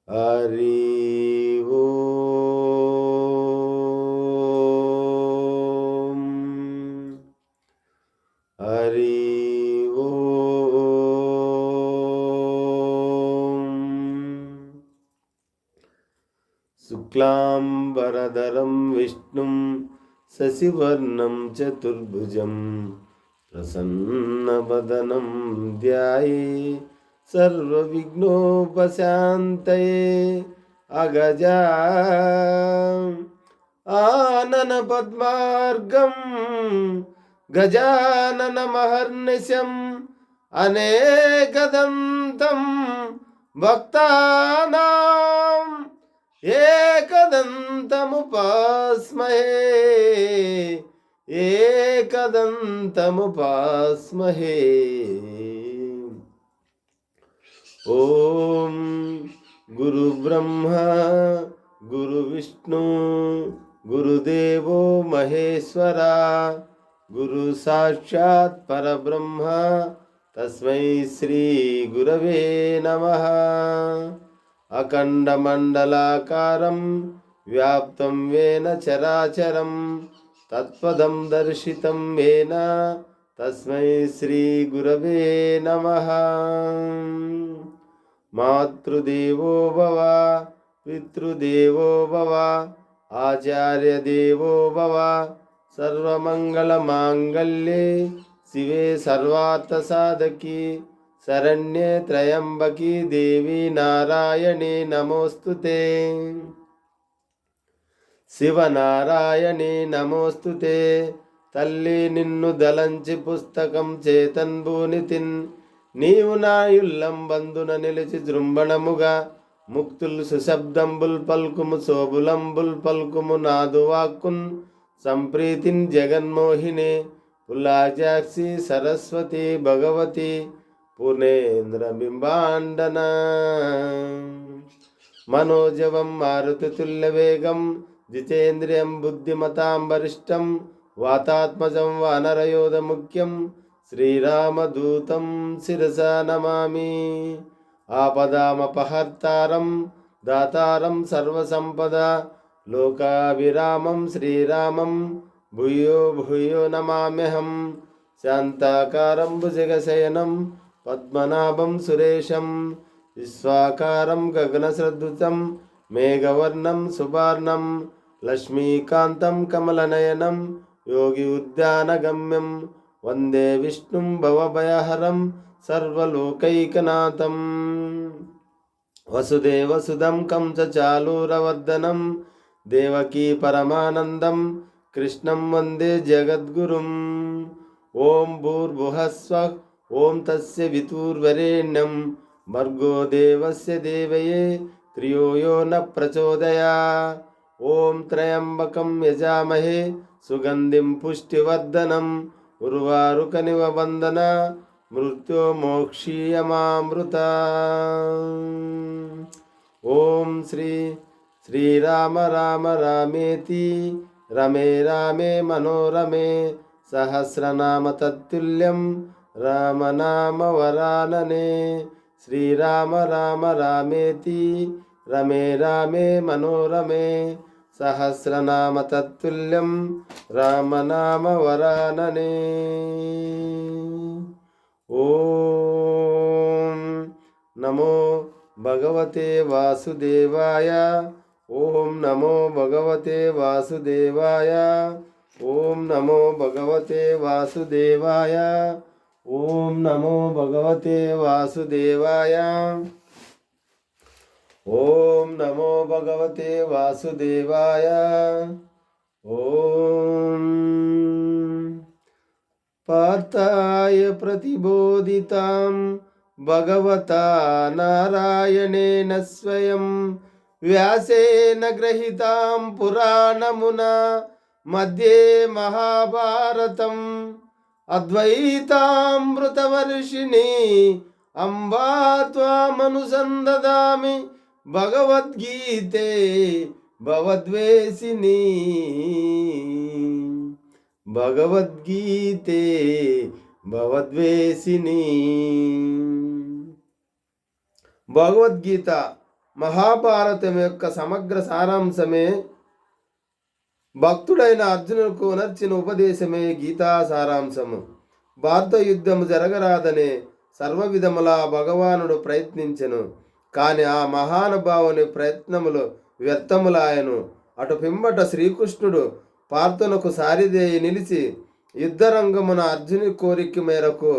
हरि ओम हरि ओम। शुक्लांबरधरं विष्णुं शशिवर्णं चतुर्भुजं प्रसन्नवदनं ध्याये सर्वविघ्नोपशान्तये। अगजा आनन पद्मार्गं गजाननमहर्निशम् अनेकदन्तं भक्तानां एकदन्तमुपास्महे। ओम गुरु ब्रह्मा गुरु विष्णु गुरुदेवो महेश्वरा गुरु साक्षात् परब्रह्म तस्मै श्री गुरवे नमः। अखंडमंडलाकारं व्याप्तं येन चराचरं तत्पदं दर्शितं येन तस्मै श्री गुरवे नमः। मातृदेवो भव पितृदेवो भव आचार्यदेवो भव। सर्वमंगलमांगल्ये शिवे सर्वार्थसाधकी शरण्ये त्र्यंबकी देवी नारायणे नमोस्तुते। శివనారాయణే నమోస్తుతే। తల్లి నిన్ను దలంచి పుస్తకం చేతన్భూనితిన్ నీవు నా యుల్లంబందున నిలిచి జృంభణముగా ముక్తుల్ సుశబ్దంబుల్ పల్కుము శోభులంబుల్ పల్కుము నాదు వాక్కున్ సంప్రీతిన్ జగన్మోహిని పులాజాక్షి సరస్వతి భగవతి పూర్ణేంద్ర బింబాండన మనోజవం మారుతితుల్యవేగం జితేంద్రియం బుద్ధిమతాం వరిష్టం వాతాత్మజం వానరయోధముఖ్యం శ్రీరామదూతం శిరసా నమామి। ఆపదామపహర్తారం దాతారం సర్వసంపద లోకాభిరామం శ్రీరామం భూయో భూయో నమామ్యహం। శాంతాకారం భుజగశయనం పద్మనాభం సురేశం విశ్వాకారం గగనసదృశం మేఘవర్ణం సువర్ణం లక్ష్మీకాంతం కమలనయనం యోగి ఉద్యానగమ్యం వందే విష్ణుం భవభయహరం సర్వలోకైకనాథం। వసుదేవసుదం కంసచాలూరవర్ధనం దేవకీ పరమానందం కృష్ణం వందే జగద్గురుం। ఓం భూర్భువస్వః ఓం తస్య వితుర్వరేణ్యం భర్గో దేవస్య ధీమహి ధియో యో న ప్రచోదయాత్। ఓం త్రయంబకం యజామహే సుగంధిం పుష్టివర్ధనం ఉర్వారుకమివ బంధనాత్ మృత్యోర్మోక్షీయమామృతాత్। ఓం శ్రీ శ్రీరామ రామ రామేతి రమే రామే మనోరమే సహస్రనామ తత్తుల్యం రామనామ వరాననే। శ్రీరామ రామ రామేతి రమే రామే మనోరమే సహస్రనామ తత్తుల్యం రామనామ వరాననే। ఓం నమో భగవతే వాసుదేవాయ। ఓం నమో భగవతే వాసుదేవాయ। ఓం నమో భగవతే వాసుదేవాయ। ఓం నమో భగవతే వాసుదేవాయ। ఓం నమో భగవతే వాసుదేవాయ। ఓం పార్థాయ ప్రతిబోధితాం భగవతా నారాయణేన స్వయం వ్యాసేన గ్రహీతాం పురాణమునా మధ్యే మహాభారతం అద్వైతామృతవర్షిణి అంబా త్వామనుసందదామి భగవద్గీతే భవద్వేషిణి భగవద్గీతే భవద్వేషిణి। భగవద్గీత మహాభారతం యొక్క సమగ్ర సారాంశమే, భక్తుడైన అర్జునులకు ఉనర్చిన ఉపదేశమే గీతా సారాంశము. భారత యుద్ధము జరగరాదనే సర్వవిధములా భగవానుడు ప్రయత్నించెను. కాని ఆ మహానుభావుని ప్రయత్నములు వ్యర్థములాయను. అటు పిమ్మట శ్రీకృష్ణుడు పార్థునకు సారిదేయి నిలిచి యుద్ధరంగమున అర్జుని కోరిక మేరకు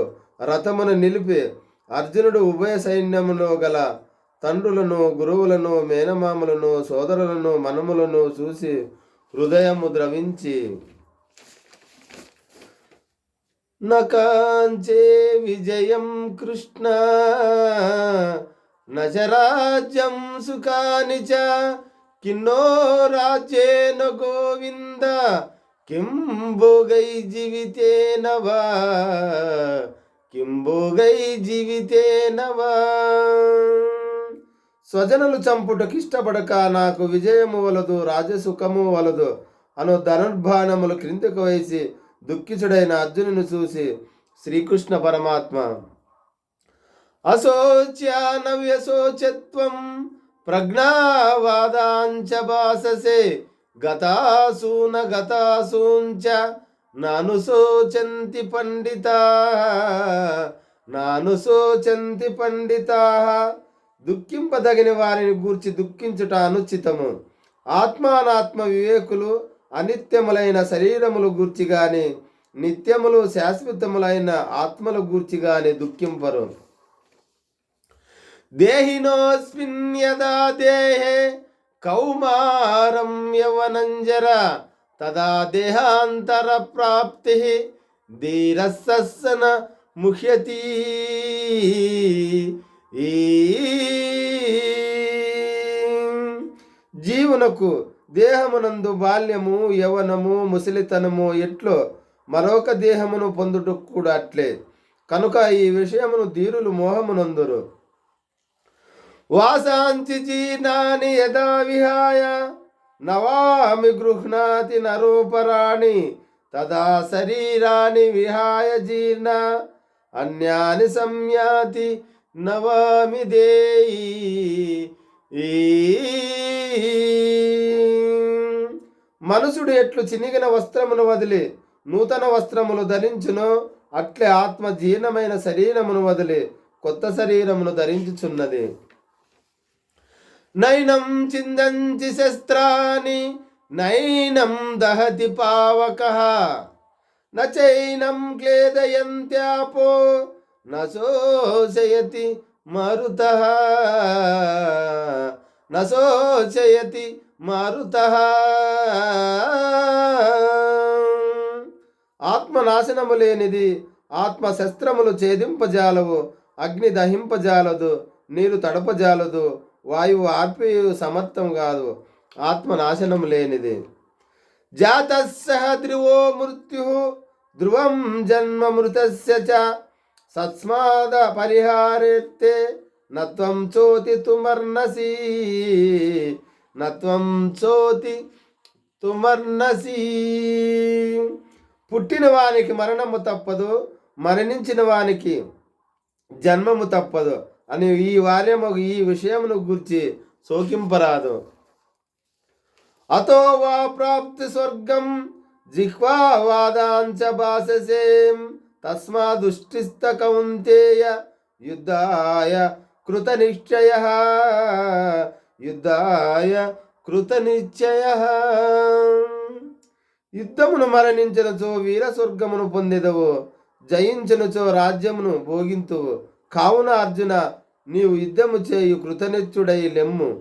రథమును నిలిపి అర్జునుడు ఉభయ సైన్యములో గల తండ్రులను, గురువులను, మేనమామలను, సోదరులను, మనములను చూసి హృదయము ద్రవించి నకాంచే విజయం కృష్ణ నచరాజ్యం సుఖాని చ కిన్నో రాజ్యేన గోవింద కిం భోగై జీవితేన వా కిం భోగై జీవితేన వా. స్వజనులు చంపుటకు ఇష్టపడక నాకు విజయము వలదు, రాజసుఖము వలదు అను ధనుర్బాణములు క్రిందకు వేసి దుఃఖితుడైన అర్జునుని చూసి శ్రీకృష్ణ పరమాత్మ అశోచ్యానవ్యశోచత్వం ప్రజ్ఞావాదాంచ భాససే గతాసూన గతాసూంచ నాను శోచంతి పండితా నాను శోచంతి పండితా. దుఃఖింపదగిన వారిని గూర్చి దుఃఖించుట అనుచితము. ఆత్మానాత్మ వివేకులు అనిత్యములైన శరీరములు గూర్చి గాని నిత్యములు శాశ్వతములైన ఆత్మల గూర్చి గాని దుఃఖింపరు. దేహినోస్మిన్ యదా దేహే కౌమారం యవనంజర తదా దేహాంతర ప్రాప్తి ధీరస్సన ముహ్యతి. జీవునకు దేహమునందు బాల్యము, యవనము, ముసలితనము ఎట్లో మరొక దేహమును పొందుటకు కూడా అట్లే. కనుక ఈ విషయమును ధీరులు మోహమునందురు. వాసాంచి జీర్ణాని యదా విహాయ నవామి గృహ్ణాతి నరోపరాణి తదా శరీరాన్ని విహాయ జీర్ణ అన్యాని సంయాతి నవామి దేయి. మనుషుడు ఎట్లు చినిగిన వస్త్రమును వదిలి నూతన వస్త్రములు ధరించును అట్లే ఆత్మ జీర్ణమైన శరీరమును వదిలి కొత్త శరీరమును ధరించుచున్నది. నైనం చిందంచి శస్త్రాని నైనం దహతి పావకః నచైనం క్లేదయంత్యాపో నశోషయతి మరుతః నశోషయతి మరుతః. ఆత్మ నాశనము లేనిది ఆత్మ శస్త్రములు ఛేదింపజాలవు, అగ్ని దహింపజాలదు, నీరు తడపజాలదు, వాయువు ఆర్పి సమర్థం కాదు. ఆత్మ నాశనం లేనిది. జాతస్సహ ధ్రువో మృత్యు ధ్రువం జన్మ మృతస్య చ సస్మాద పరిహారేత్తే నత్వం చోతి తుమర్నసి నత్వం చోతి తుమర్నసి. పుట్టిన వానికి మరణము తప్పదు, మరణించిన వానికి జన్మము తప్పదు అని ఈ విషయమును గురించి శోకింపరాదు. అతో వా ప్రాప్తి స్వర్గం జిహ్వావాదాంచ భాససేం తస్మాదుష్టిస్త కౌంతేయ యుద్ధాయ కృతనిశ్చయః యుద్ధాయ కృతనిశ్చయః. యుద్ధమును మరణించినచో వీర స్వర్గమును పొందెదవు, జయించినచో రాజ్యమును భోగింతువు. కావున అర్జున, నీవు యుద్ధము చేయు కృతనిశ్చుడై లెమ్ము.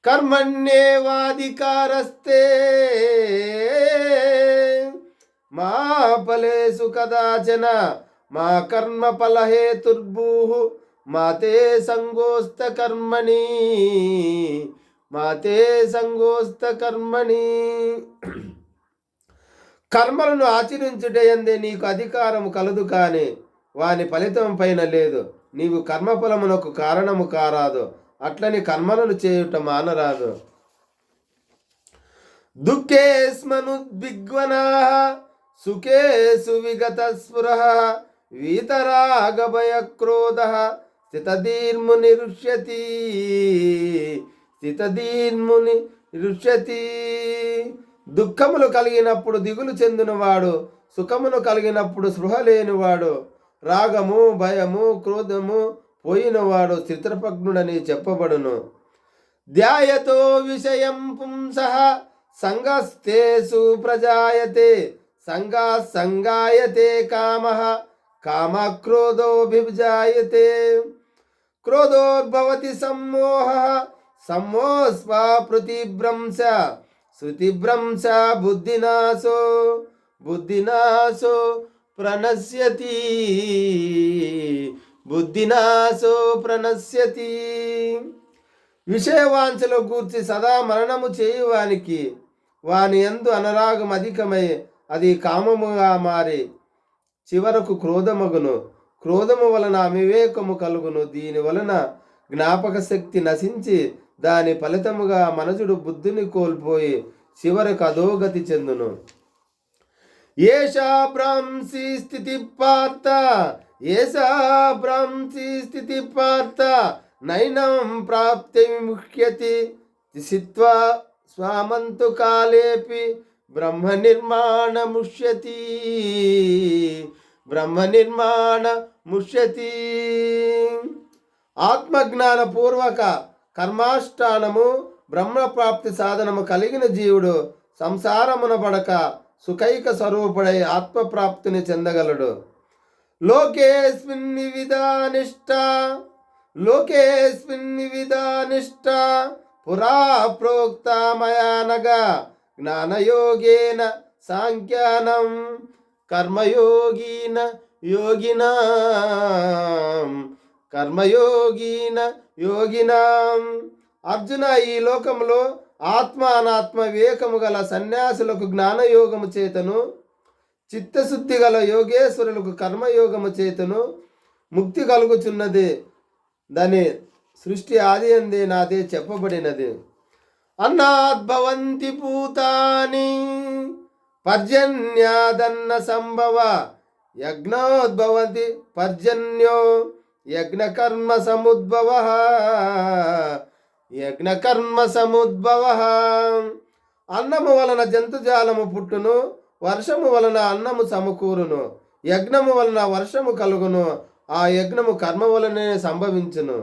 కర్మణ్యేవాధికారస్తే మా ఫలేషు కదాచన మా కర్మ ఫలహేతుర్భూః మాతే సంగోస్త కర్మణి మాతే సంగోస్త కర్మణి. కర్మలను ఆచరించుటయందే నీకు అధికారము కలదు, కానీ వాని ఫలితం పైన లేదు. నీవు కర్మఫలమునకు కారణము కారాదు, అట్లని కర్మలను చేయుట మానరాదు. దుఃఖేస్మనుద్విగ్వనాః సుఖేషు విగత స్పృహః వీతరాగభయ క్రోధః స్థితధీర్ముని రుష్యతి స్థితధీర్ముని రుష్యతి. దుఃఖములు కలిగినప్పుడు దిగులు చెందినవాడు, సుఖమును కలిగినప్పుడు స్పృహ లేనివాడు, రాగము భయము క్రోధము పోయినవాడు స్థితప్రజ్ఞుడని చెప్పబడును. ధ్యాయతో విషయం పుంసః సంగస్తేషు ప్రజాయతే సంగా సంగాయతే కామః కామక్రోధోభిజాయతే క్రోధోద్భవతి సమ్మోహః సమ్మోస్వాపృతిభ్రంశ శృతిభ్రంశ బుద్ధినాశో బుద్ధినాశో ప్రణశ్యతి బుద్ధినాశో ప్రణశ్యతి. విషయవాంఛలో గూర్చి సదా మరణము చేయువానికి వాని యందు అనురాగం అధికమై అది కామముగా మారి చివరకు క్రోధమగును. క్రోధము వలన అవివేకము కలుగును. దీని వలన జ్ఞాపక శక్తి నశించి దాని ఫలితముగా మనుజుడు బుద్ధిని కోల్పోయి చివరకు అధోగతి చెందును. ఏషా భ్రాంసి స్థితి పార్థ ఏషా భ్రాంసి స్థితి పార్థ నైనం ప్రాప్తి ముఖ్యతి దిశిత్వా స్వామంతు కాలేపి బ్రహ్మ నిర్మాణ ముష్యతి బ్రహ్మ నిర్మాణ ముష్యతి. ఆత్మజ్ఞాన పూర్వక కర్మాష్టానము బ్రహ్మప్రాప్తి సాధనము కలిగిన జీవుడు సంసారమున పడక సుఖైక స్వరూపుడై ఆత్మప్రాప్తిని చెందగలడు. లోకేస్మిన్ వివిధానిష్ట లోకేస్మిన్ వివిధానిష్ట పురా ప్రోక్త మయానగా జ్ఞానయోగేన సాంఖ్యానం కర్మయోగిన యోగినాం కర్మయోగిన యోగినాం. అర్జున, ఈ లోకంలో ఆత్మ అనాత్మ వివేకము గల సన్యాసులకు జ్ఞానయోగము చేతను, చిత్తశుద్ధి గల యోగేశ్వరులకు కర్మయోగము చేతను ముక్తి కలుగుచున్నది. దాని సృష్టి ఆది అందే నాదే చెప్పబడినది. అన్నాద్భవంతి భూతాని పర్జన్యాదన్న సంభవ యజ్ఞోద్భవతి పర్జన్యో యజ్ఞకర్మ సముద్భవ యజ్ఞకర్మ సముద్భవ. అన్నము వలన జంతుజాలము పుట్టును, వర్షము వలన అన్నము సమకూరును, యజ్ఞము వలన వర్షము కలుగును, ఆ యజ్ఞము కర్మ వలనే సంభవించును.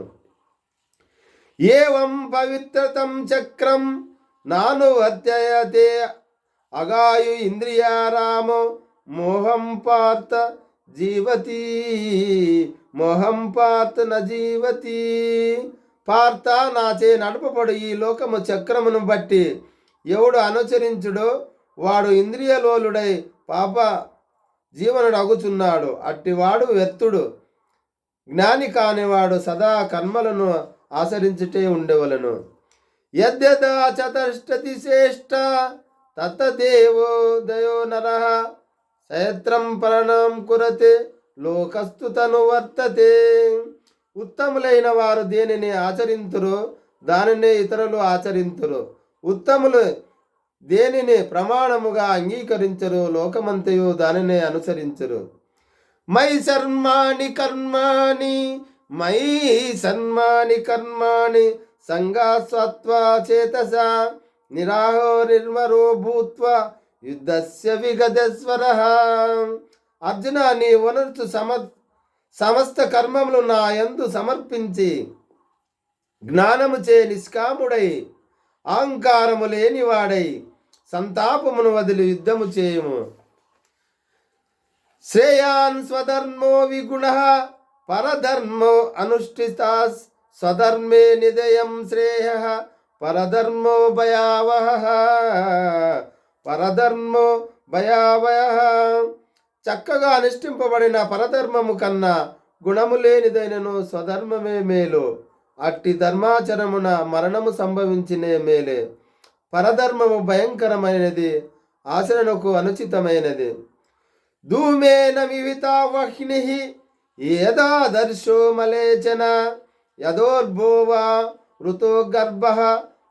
ఏవం పవిత్రతం చక్రం నానువర్తయతే అగాయు ఇంద్రియారామో మోహం పార్థ జీవతి మోహం పార్థ నజీవతి. పార్థ, నాచే నడపబడు ఈ లోకము చక్రమును బట్టి ఎవడు అనుచరించుడో వాడు ఇంద్రియలోలుడై పాప జీవనుడు అగుచున్నాడు. అట్టివాడు వ్యర్థుడు. జ్ఞాని కానివాడు సదా కర్మలను ఆచరించుటే ఉండవలను. యద్యదా చతష్టతి శ్రేష్ట తత్తదేవో దయో నరః సయత్రం పరణం కురతే లోకస్తు తను వర్తతే. ఉత్తములైన వారు దేనిని ఆచరింతురో దానినే ఇతరులు ఆచరింతురు. ఉత్తములు దేనిని ప్రమాణముగా అంగీకరించరు, లోకమంతయు దానినే అనుసరించరు. మై సర్మాణి కర్మాణి మై సన్మాని కర్మాణి సంగాస్వత్వా చేతస నిరాహో నిర్మరో భూత్వా యుద్ధస్య విగతస్వరః. అర్జున, నీ వనరుచు సమస్త కర్మములు నా యందు సమర్పించి జ్ఞానము చే నిష్కాముడై అహంకారము లేనివాడై సంతాపమును వదిలి యుద్ధము చేయుము. శ్రేయాన్ స్వధర్మో విగుణః పరధర్మో అనుష్ఠితా స్వధర్మే నిదయం శ్రేయః పరధర్మో భయావహః పరధర్మో భయావహః. చక్కగా అనుష్ఠింపబడిన పరధర్మము కన్నా గుణము లేనిదైనను స్వధర్మమే మేలు. అట్టి ధర్మాచరమున మరణము సంభవించినే మేలే. పరధర్మము భయంకరమైనది, ఆచరణకు అనుచితమైనది. ధూమేన వివితావహ్నిః ఏదాదర్శో మలేచన యదోర్భోవా ఋతో గర్భః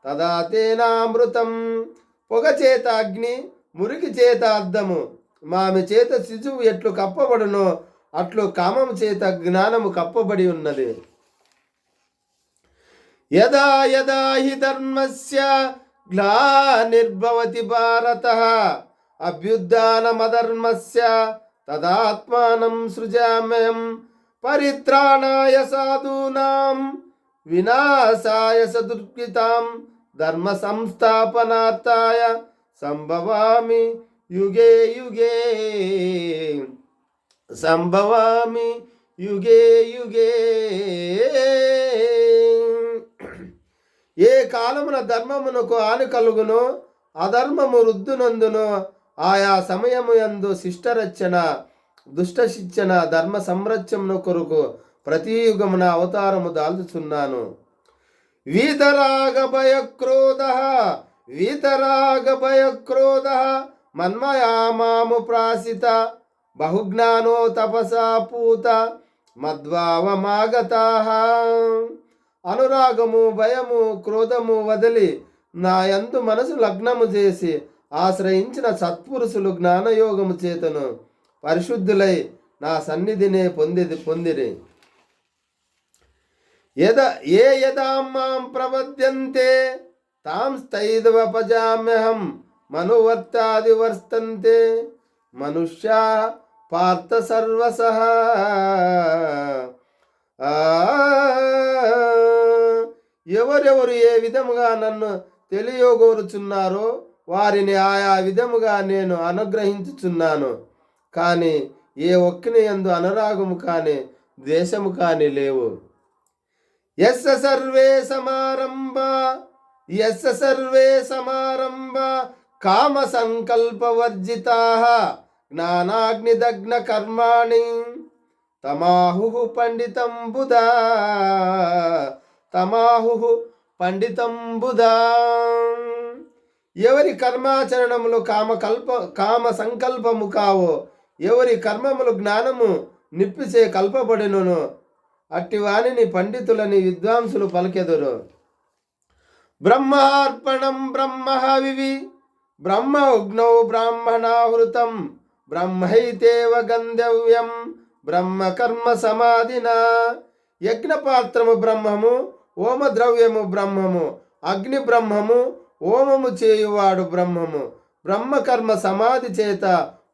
తదా తేనామృతం. పొగ చేత అగ్ని, మురికి చేత అద్దము, మామి చేత శిశువు ఎట్లు కప్పబడునో అట్లు కామము చేత జ్ఞానము కప్పబడి ఉన్నది. యదా యదా హి ధర్మస్య గ్లానిర్భవతి భారతః అభ్యుత్థానమధర్మస్య తదాత్మానం సృజామ్యహం పరిత్రాణాయ సాధూనాం వినాశాయ స దుర్కృతాం ధర్మ సంస్థాపనార్థాయ సంభవామి యుగే యుగే సంభవామి యుగే యుగే. ఏ కాలమున ధర్మమునకు హాని కలుగునో అధర్మము వృద్ధునందునో ఆయా సమయము యందు శిష్టరచన దుష్ట శిక్షణ ధర్మ సంరక్షణ కొరకు ప్రతి యుగమున అవతారము దాల్చుచున్నాను. వీతరాగ భయక్రోధ వీతరాగ భయక్రోధ మన్మయా మాము ప్రాసిత బహుజ్ఞానో తపసా పూత మద్భావమాగతాః. అనురాగము భయము క్రోధము వదిలి నా యందు మనసు లగ్నము చేసి ఆశ్రయించిన సత్పురుషులు జ్ఞానయోగము చేతను పరిశుద్ధులై నా సన్నిధినే పొందిరి. ఏ యదా మాం ప్రపద్యంతే తాం స్థైర్వపజామ్యహం మనువర్తాది వర్తంతే మనుష్యా పార్థ సర్వసః. ఎవరెవరు ఏ విధముగా నన్ను తెలియగోరుచున్నారో వారిని ఆయా విధముగా నేను అనుగ్రహించుచున్నాను. కానీ ఏ ఒక్కని యందు అనురాగము కానీ ద్వేషము కానీ లేవు. యస్య సర్వే సమారంభ కామ సంకల్ప వర్జితాః జ్ఞానాగ్నిదగ్న కర్మాణి తమాహుః పండితం బుధా తమాహుః పండితం బుధా. ఎవరి కర్మాచరణములు కామ సంకల్పము కావో ఎవరి కర్మములు జ్ఞానము నిప్పిచే కల్పబడినను అట్టి వానిని పండితులని విద్వాంసులు పలికెదరు. బ్రహ్మార్పణం బ్రహ్మహవివి బ్రహ్మ ఉగ్నౌ బ్రాహ్మణాహృతం బ్రహ్మైతేవ గంధవ్యం బ్రహ్మ కర్మ సమాధినా. యజ్ఞపాత్రము బ్రహ్మము ఓమ ద్రవ్యము బ్రహ్మము అగ్ని బ్రహ్మము ఓమము చేయువాడు బ్రహ్మము బ్రహ్మకర్మ సమాధి చేత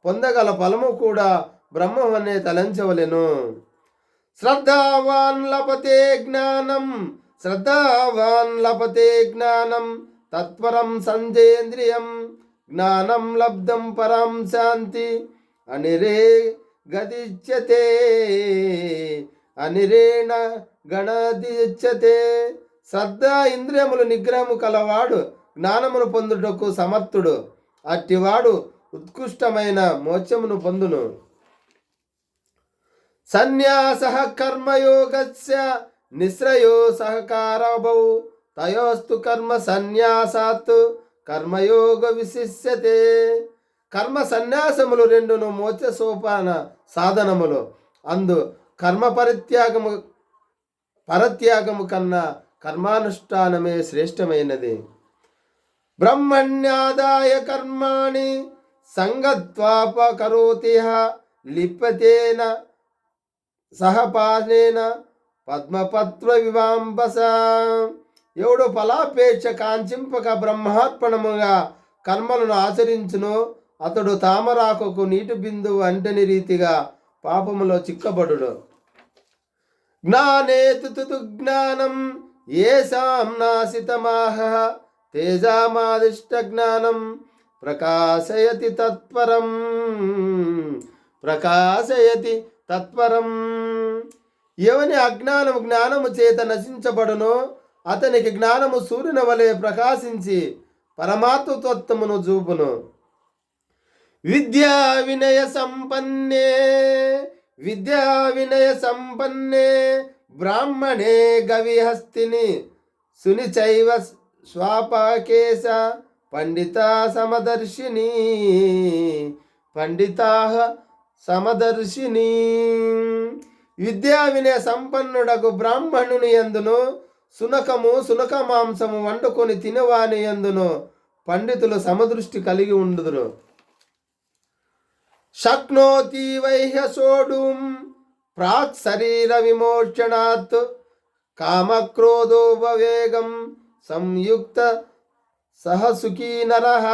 పొందగల ఫలము కూడా బ్రహ్మమనే తలంచవలెను. శ్రద్ధావాన్ లభతే జ్ఞానం తత్పరం సంజేంద్రియం జ్ఞానం లబ్ధం పరం శాంతి అనిరే గదిచ్యతే అనిరేణ గణదిచ్యతే. శ్రద్ధ ఇంద్రియములు నిగ్రహము కలవాడు జ్ఞానమును పొందుటకు సమర్థుడు. అట్టివాడు ఉత్కృష్టమైన మోక్షమును పొందును. సన్యాసః కర్మయోగస్య నిశ్రయో సహకారభౌ తయోస్తు కర్మ సన్యాసాత్ కర్మయోగ విశిష్యతే. కర్మ సన్యాసములు రెండును మోక్ష సోపాన సాధనములు. అందు కర్మ పరత్యాగము కన్నా కర్మానుష్ఠానమే శ్రేష్టమైనది. బ్రహ్మణ్యాదాయ కర్మాణి సంగత్వాపకరోతిహ లిప్యతేన సహపానేన పద్మపత్ర వివాంబస. ఎవడు ఫలాపేక్ష కాంచింపక బ్రహ్మార్పణముగా కర్మలను ఆచరించును అతడు తామరాకుకు నీటి బిందువు అంటని రీతిగా పాపములో చిక్కబడుడు. జ్ఞానేతు జ్ఞానం ఏషాం నాసితమాహ తేజామాదిష్ట జ్ఞానం ప్రకాశయతి తత్పరం. ఎవని అజ్ఞానము జ్ఞానము చేత నశించబడునో అతనికి జ్ఞానము సూర్యుని వలె ప్రకాశించి పరమాత్మతత్వమును చూపును. విద్యా వినయ సంపన్నే బ్రాహ్మణే గవిహస్తిని సునిచైవ స్వాపకేశ పండితా సమదర్శిని. విద్యా వినయ సంపన్నుడకు బ్రాహ్మణుని యందును సునక మాంసము వండుకొని తినవాని యందును పండితులు సమదృష్టి కలిగి ఉండుదురు. శక్నోతి వైహ్య సోఢుం ప్రాక్ శరీర విమోచనాత్ కామక్రోధోపవేగం సంయుక్త సహసుఖీ నరః.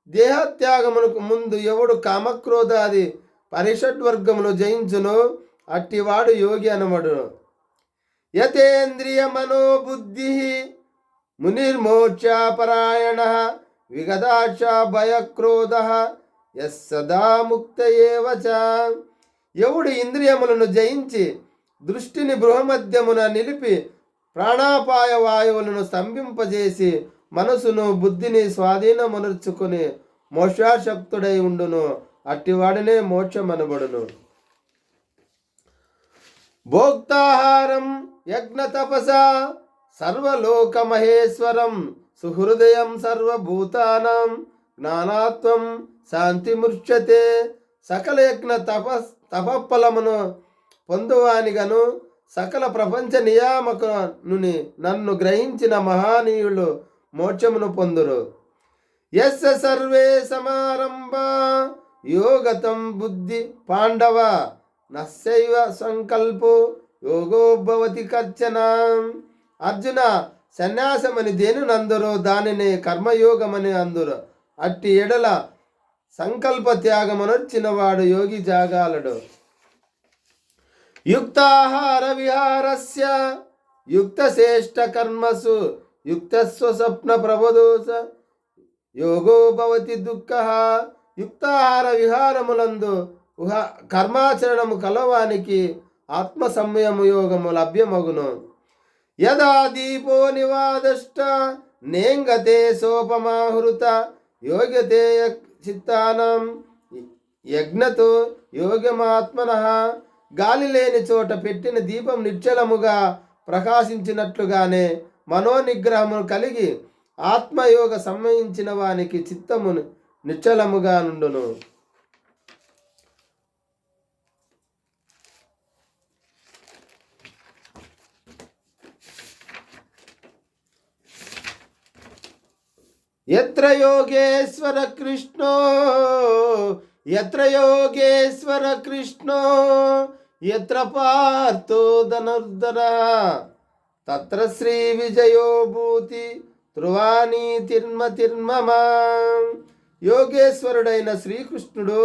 దేహత్యాగమునకు ముందు ఎవడు కామక్రోధాది పరిషడ్వర్గమును జయించునో అట్టివాడు యోగి అనబడును. యతేంద్రియ మనోబుద్ధి మునిర్మోక్షాపరాయణ విగదాక్ష భయక్రోధ యస్సదా ముక్త ఏవ చ. ఎవడు ఇంద్రియములను జయించి దృష్టిని బృహమధ్యమున నిలిపి ప్రాణాపాయ వాయువులను స్తంభింపజేసి మనసును బుద్ధిని స్వాధీనమనుర్చుకుని మోక్షాశక్తుడై ఉండును అట్టివాడినే మోక్షమనబడును. భోక్తాహారం యజ్ఞ తపస సర్వలోక మహేశ్వరం సుహృదయం సర్వభూతానాం జ్ఞానాత్వం శాంతిముచ్యతే. సకల యజ్ఞ తపఫలమును పొందువానిగను సకల ప్రపంచ నియామకుని నన్ను గ్రహించిన మహానీయులు మోక్షమును పొందురు. యస్య సర్వే సమారంభ యోగతం బుద్ధి పాండవ నస్యైవ సంకల్పో యోగో భవతి కర్చన. అర్జున, సన్యాసమని దేనినందురో దానిని కర్మయోగమని అందురు. అట్టి ఎడల సంకల్ప త్యాగమనొచ్చిన వాడు యోగి జాగాలడు. యుక్తాహార విహారస్య యుక్తశ్రేష్ఠ కర్మసు యుక్తస్వ స్వప్న ప్రబోధోస యోగో భవతి దుఃఖః. యుక్తాహార విహారములందు కర్మాచరణము కలవానికి ఆత్మ సంయమ యోగము లభ్యమగును. యదా దీపో నివాదష్ట నేంగతే సోపమాహృత యోగ్యతే చిత్తానం యజ్ఞతో యోగమాత్మనః. గాలి లేని చోట పెట్టిన దీపం నిశ్చలముగా ప్రకాశించినట్లుగానే మనోనిగ్రహము కలిగి ఆత్మయోగ సంవయించిన వానికి చిత్తము నిశ్చలముగా నుండును. యత్ర యోగేశ్వర కృష్ణో యత్ర పార్థో ధనుర్ధర తత్ర శ్రీ విజయో భూతి ధ్రువాణి తిర్మమ. యోగేశ్వరుడైన శ్రీకృష్ణుడు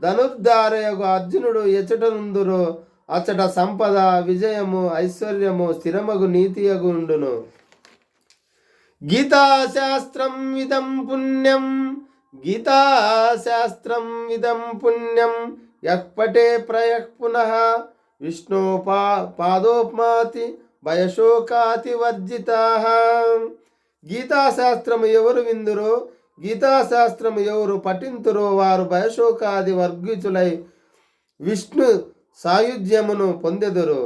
ధనుర్ధారయగు అర్జునుడు ఎచటనుందురో అచట సంపద, విజయము, ఐశ్వర్యము, స్థిరమగు నీతియగు ఉండును. గీతాశాస్త్రం ఇదం పుణ్యం యః పఠే ప్రయః పునః విష్ణు పాదోపమాతి భయశోకాతి వర్జితాః. గీతాశాస్త్రము ఎవరు విందురో, గీతాశాస్త్రము ఎవరు పఠింతురో వారు భయశోకాది వర్గితులై విష్ణు సాయుధ్యమును పొందెదరు.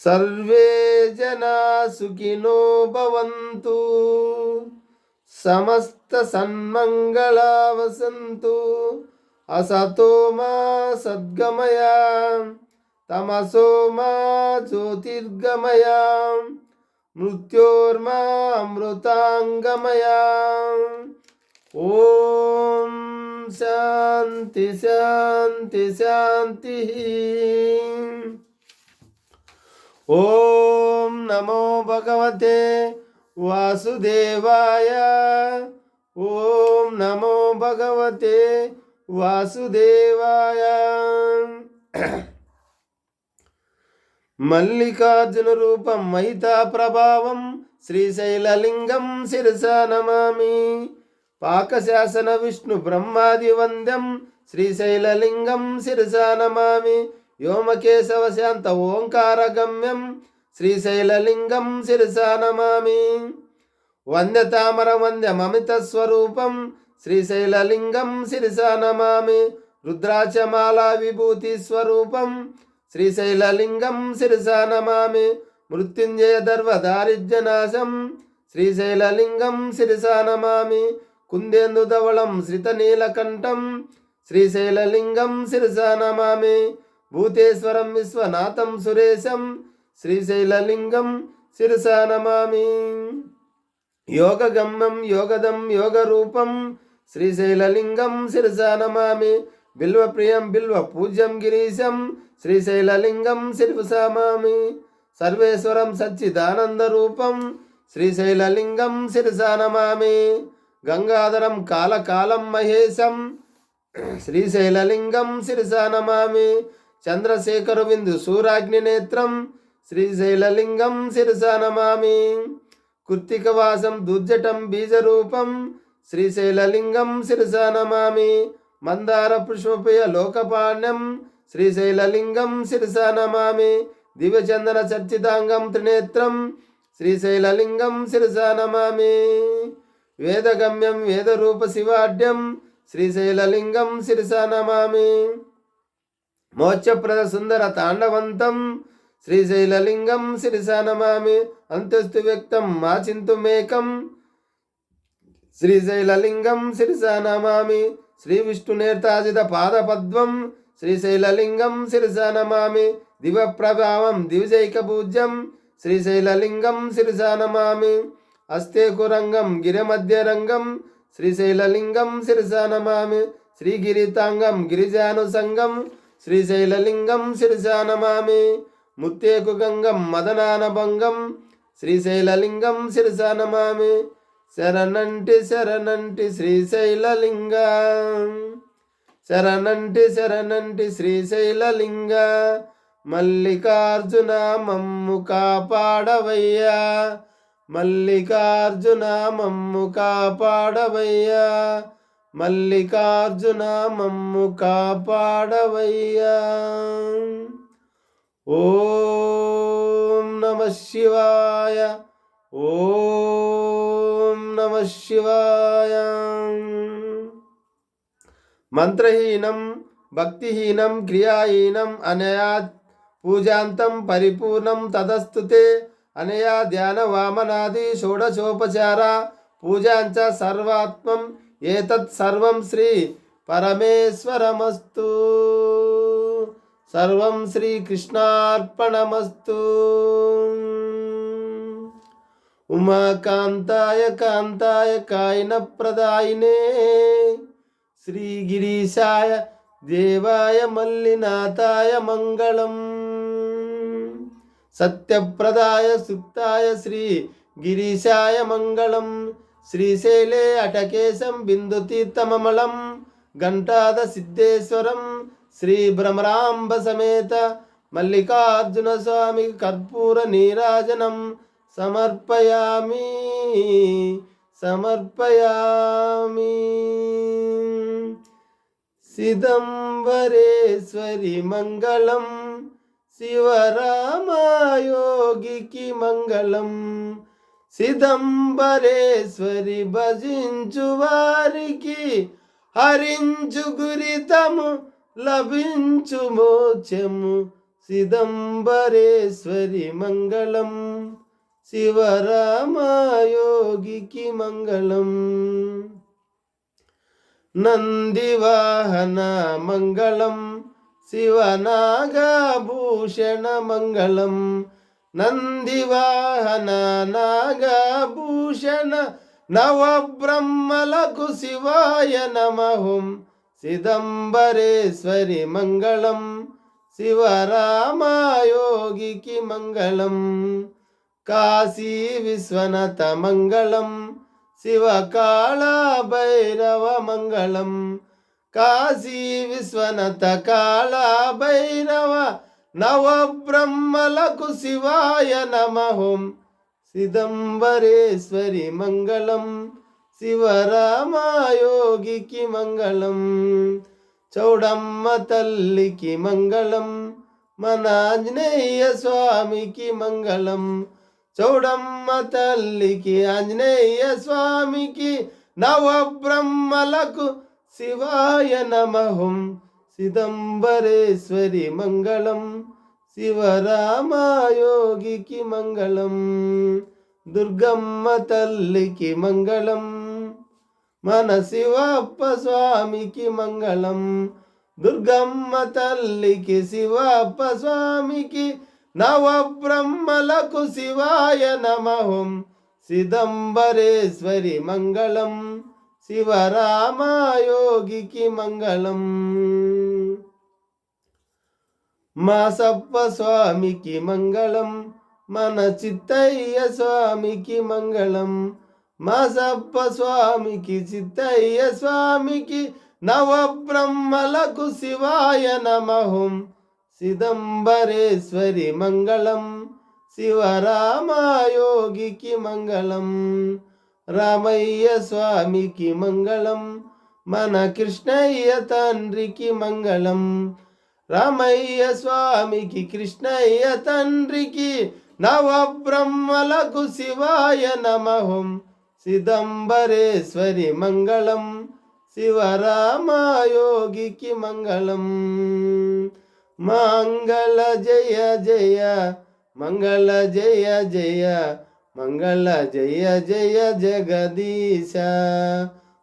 సర్వే జనా సుఖినో భవంతు సమస్త సన్మంగళావసంతు. అసతో మా సద్గమయ తమసో మా జ్యోతిర్గమయ మృత్యోర్మా అమృతాంగమయ. ఓం శాంతి శాంతి శాంతి. ఓం నమో భగవతే వాసుదేవాయ. ఓం నమో భగవతే వాసుదేవాయ. మల్లికార్జున రూపం మహితా ప్రభావం శ్రీశైలలింగం శిరసా నమామి. పాకశాసన విష్ణు బ్రహ్మాది వంద్యం శ్రీశైలలింగం శిరసా నమామి. వ్యోమకేశవ శాంత ఓంకారగమ్యం శ్రీశైలలింగం శిరసా నమామి. వంద్యతామర వంద్యమమిత స్వరూపం శ్రీశైలలింగం శిరసా నమామి. రుద్రాచమాలా విభూతి స్వరూపం శ్రీశైలలింగం శిరసా నమామి. మృత్యుంజయ దర్వదారిద్ర్యనాశం శ్రీశైలలింగం శిరసా నమామి. కుందేందు ధవళం శ్రితనీలకంఠం శ్రీశైలలింగం శిరసా నమామి. భూతేశ్వరం విశ్వనాథం సురేశం శ్రీశైలలింగం శిరసా నమామి. యోగగమ్యం యోగదం యోగరూపం శ్రీశైలలింగం శిరసా నమామి. బిల్వప్రియం బిల్వ పూజ్యం గిరీశం శ్రీశైలలింగం శిరసానమామి. సర్వేశ్వరం సచ్చిదానందరూపం శ్రీశైలలింగం శిరసానమామి. గంగాధరం కాలకాలం మహేశం శ్రీశైలలింగం శిరసానమామి. చంద్రశేఖరు విందు సూరాగ్నినేత్రం శ్రీశైలలింగం శిరసానమామి. కృత్తికవాసం దుర్జటం బీజరూపం శ్రీశైలలింగం శిరసానమామి. మందార పుష్పపయ లోకపాణ్యం శ్రీశైలలింగం శిరసానమామి. దివ్యచందన చర్చితాంగం త్రినేత్రం శ్రీశైలలింగం శిరసానమామి. వేదగమ్యం వేదరూప శివాఢ్యం శ్రీశైలలింగం శిరసానమామి. మోక్షప్రద సుందర తాండవంతం శ్రీశైలలింగం శిరసానమామి. అంతస్తు వ్యక్తం మాచింతుమేకం శ్రీశైలలింగం శిరసానమామి. శ్రీ విష్ణునేర్తాజిత పాదపద్మం శ్రీశైలలింగం శిరసానమామి. దివప్రభావం దివిజైకపూజ్యం శ్రీశైలలింగం శిరసానమామి. హస్తే కురంగం గిరిమధ్యరంగం శ్రీశైలలింగం శిరసానమామి. శ్రీగిరితాంగం గిరిజానుసంగం శ్రీశైలలింగం శిరసానమామి. ముత్తేకు గంగం మదనానభంగం శ్రీశైలలింగం శిరసానమామి. శరణంటి శరణంటి శ్రీశైలలింగ శరణంటి శరణంటి శ్రీశైలలింగ. మల్లికార్జున మమ్ము కాపాడవయ్యా మల్లికార్జున మమ్ము కాపాడవయ్యా మల్లికార్జున మమ్ము కాపాడవయ్యా. ఓం నమః శివాయ. ఓం నమః శివాయ. మంత్రహీనం భక్తిహీనం క్రియాహీనం అనయా పూజాంతం పరిపూర్ణం తదస్తుతే. అనయా ధ్యాన వామనాది షోడశోపచార పూజాంచ సర్వాత్మం ఏతత్ సర్వం శ్రీ పరమేశ్వరమస్తు. సర్వం శ్రీకృష్ణార్పణమస్తు. ఉమాకాంతాయ కాంతాయ కాయనప్రదాయినే శ్రీగిరీశాయ దేవాయ మల్లినాథాయ మంగళం. సత్యప్రదాయ సుప్తాయ శ్రీ గిరీశాయ మంగళం. శ్రీశైలే అటకేశం బిందుతీర్థమమలం ఘంటాద సిద్ధేశ్వరం శ్రీ భ్రమరాంబ సమేత మల్లికార్జున స్వామి కర్పూర నీరాజనం సమర్పయామి సమర్పయామి. సిదంబరేశ్వరి మంగళం శివరామయోగికి మంగళం. సిదంబరేశ్వరి భజించు వారికి హరించు గురితము లభించు మోక్షము. సిదంబరేశ్వరి మంగళం శివరామయోగికి మంగళం. నందివాహన మంగళం శివనాగభూషణ మంగళం. నందివాహన నాగభూషణ నవబ్రహ్మలకు శివాయ నమః. సిదంబరేశ్వరి మంగళం శివరామయోగికి మంగళం. కాశీ విశ్వనాథ మంగళం శివకాళ భైరవ మంగళం. కాశీ విశ్వనాథ కాళ భైరవ నవబ్రహ్మలకు శివాయ నమః. సిదంబరేశ్వరి మంగళం శివరామయోగికి మంగళం. చౌడమ్మ తల్లికి మంగళం మన ఆంజనేయ స్వామికి మంగళం. చౌడమ్మ తల్లికి ఆంజనేయ స్వామికి నవబ్రహ్మలకు శివాయ నమః. సిదంబరేశ్వరి మంగళం శివరామయోగికి మంగళం. దుర్గమ్మ తల్లికి మంగళం మన శివప్ప స్వామికి మంగళం. దుర్గమ్మ తల్లికి శివప్ప స్వామికి నవబ్రహ్మలకు శివాయ నమః. సిదంబరేశ్వరి మంగళం శివరామయోగికి మంగళం. మాసప్ప స్వామికి మంగళం, మన చిత్తయ్య స్వామికి మంగళం. మాసప్ప స్వామికి, చిత్తయ్య స్వామికి, నవబ్రహ్మలకు శివాయ నమః. సిదంబరేశ్వరి మంగళం, శివరామయోగికి మంగళం. రామయ్య స్వామికి మంగళం, మన కృష్ణయ్య తండ్రికి మంగళం. రామయ్య స్వామికి, కృష్ణయ్య తండ్రికి, నవబ్రహ్మలకు శివాయ నమః. సిదంబరేశ్వరి మంగళం, శివరామయోగికి మంగళం. మంగళ జయ జయ, మంగళ జయ జయ, మంగళ జయ జయ జగదీశ.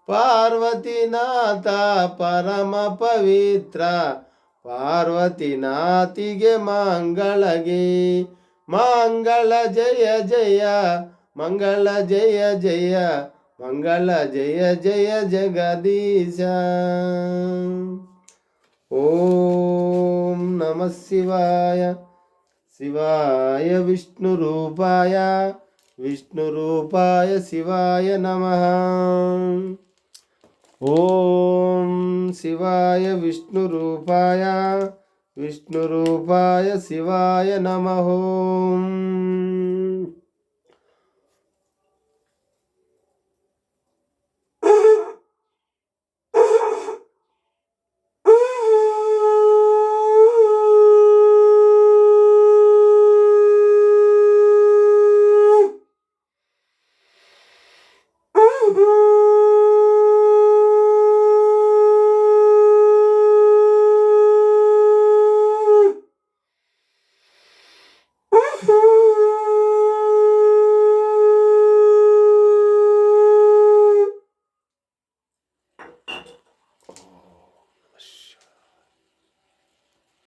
ಪಾರ್ವತಿನಾಥ ಪರಮ ಪವಿತ್ರ, ಪಾರ್ವತಿನಾಥಿಗೆ ಮಂಗಳಗೆ. ಮಂಗಳ ಜಯ ಜಯ, ಮಂಗಳ ಜಯ ಜಯ, ಮಂಗಳ ಜಯ ಜಯ ಜಗದೀಶ. ಓಂ ನಮಃ ಶಿವಾಯ. ಶಿವಾಯ ವಿಷ್ಣು ರೂಪಾಯ, ವಿಷ್ಣು ರೂಪಾಯ ಶಿವಾಯ ನಮಃ. ఓం శివాయ విష్ణు రూపాయ, విష్ణు రూపాయ శివాయ నమః.